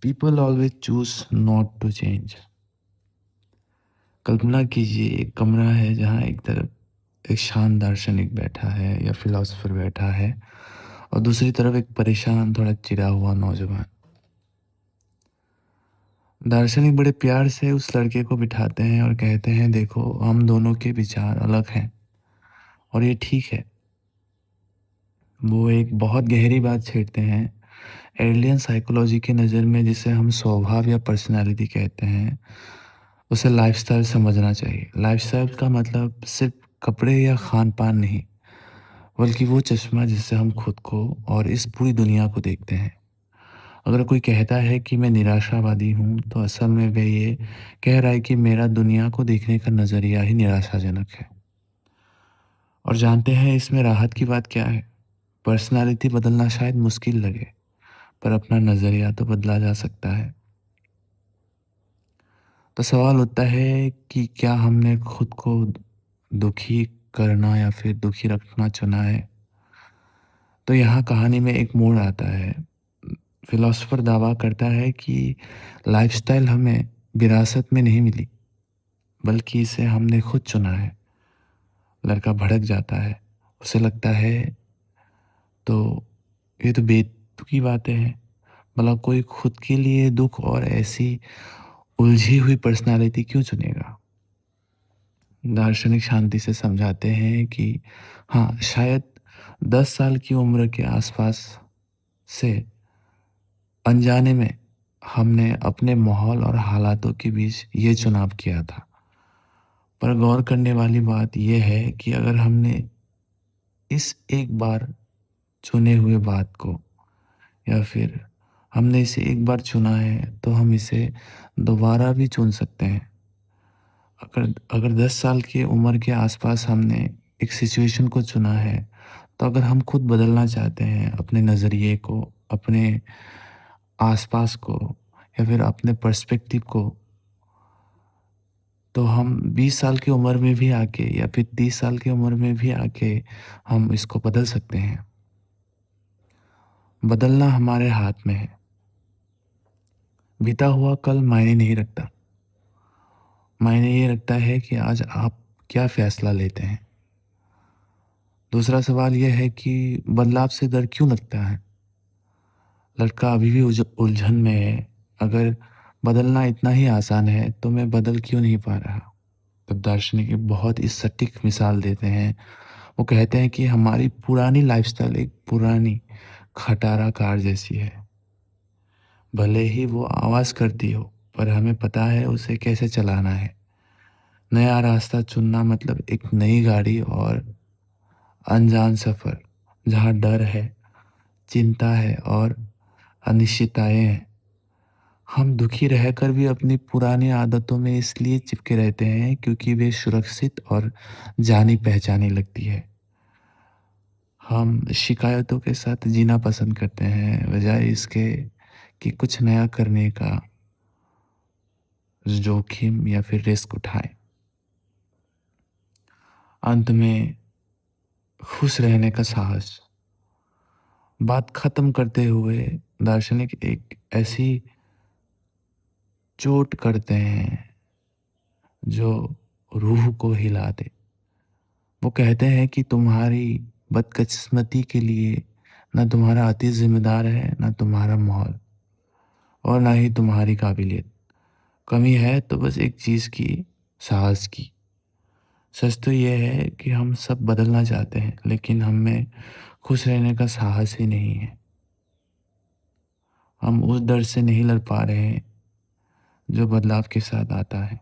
People always choose not to change. कल्पना कीजिए एक कमरा है जहाँ एक तरफ एक शांत दार्शनिक बैठा है या फिलोसोफर बैठा है और दूसरी तरफ एक परेशान थोड़ा चिढ़ा हुआ नौजवान। दार्शनिक बड़े प्यार से उस लड़के को बिठाते हैं और कहते हैं देखो हम दोनों के विचार अलग हैं और ये ठीक है। वो एक बहुत गहरी बात छेड़ते हैं। एलियन साइकोलॉजी की नज़र में जिसे हम स्वभाव या पर्सनालिटी कहते हैं उसे लाइफस्टाइल समझना चाहिए। लाइफस्टाइल का मतलब सिर्फ कपड़े या खान पान नहीं, बल्कि वो चश्मा जिससे हम खुद को और इस पूरी दुनिया को देखते हैं। अगर कोई कहता है कि मैं निराशावादी हूँ तो असल में वह ये कह रहा है कि मेरा दुनिया को देखने का नज़रिया ही निराशाजनक है। और जानते हैं इसमें राहत की बात क्या है? पर्सनालिटी बदलना शायद मुश्किल लगे, पर अपना नज़रिया तो बदला जा सकता है। तो सवाल उठता है कि क्या हमने खुद को दुखी करना या फिर दुखी रखना चुना है? तो यहाँ कहानी में एक मोड़ आता है। फिलोसोफर दावा करता है कि लाइफस्टाइल हमें विरासत में नहीं मिली, बल्कि इसे हमने खुद चुना है। लड़का भड़क जाता है। उसे लगता है तो ये तो बेतुकी बातें हैं। भला कोई खुद के लिए दुख और ऐसी उलझी हुई पर्सनालिटी क्यों चुनेगा? दार्शनिक शांति से समझाते हैं कि हाँ, शायद 10 साल की उम्र के आसपास से अनजाने में हमने अपने माहौल और हालातों के बीच ये चुनाव किया था। पर गौर करने वाली बात यह है कि अगर हमने इस एक बार चुने हुए बात को या फिर हमने इसे एक बार चुना है तो हम इसे दोबारा भी चुन सकते हैं। अगर अगर 10 साल की उम्र के आसपास हमने एक सिचुएशन को चुना है, तो अगर हम खुद बदलना चाहते हैं अपने नज़रिए को, अपने आसपास को या फिर अपने पर्सपेक्टिव को, तो हम 20 साल की उम्र में भी आके या फिर 30 साल की उम्र में भी आके हम इसको बदल सकते हैं। बदलना हमारे हाथ में है। बीता हुआ कल मायने नहीं रखता। मायने ये रखता है कि आज आप क्या फ़ैसला लेते हैं। दूसरा सवाल यह है कि बदलाव से डर क्यों लगता है? लड़का अभी भी उलझन में है। अगर बदलना इतना ही आसान है तो मैं बदल क्यों नहीं पा रहा? तब दार्शनिक एक बहुत ही सटीक मिसाल देते हैं। वो कहते हैं कि हमारी पुरानी लाइफ़स्टाइल एक पुरानी खटारा कार जैसी है। भले ही वो आवाज़ करती हो, पर हमें पता है उसे कैसे चलाना है। नया रास्ता चुनना मतलब एक नई गाड़ी और अनजान सफ़र, जहाँ डर है, चिंता है और अनिश्चितताएँ हैं। हम दुखी रहकर भी अपनी पुरानी आदतों में इसलिए चिपके रहते हैं क्योंकि वे सुरक्षित और जानी-पहचानी लगती है। हम शिकायतों के साथ जीना पसंद करते हैं, बजाय इसके कि कुछ नया करने का जोखिम या फिर रिस्क उठाएँ। अंत में खुश रहने का साहस। बात ख़त्म करते हुए दार्शनिक एक ऐसी चोट करते हैं जो रूह को हिला दे। वो कहते हैं कि तुम्हारी बदकिस्मती के लिए ना तुम्हारा अतीत ज़िम्मेदार है, ना तुम्हारा माहौल और ना ही तुम्हारी काबिलियत। कमी है तो बस एक चीज़ की, साहस की। सच तो ये है कि हम सब बदलना चाहते हैं, लेकिन हम में खुश रहने का साहस ही नहीं है। हम उस डर से नहीं लड़ पा रहे हैं जो बदलाव के साथ आता है।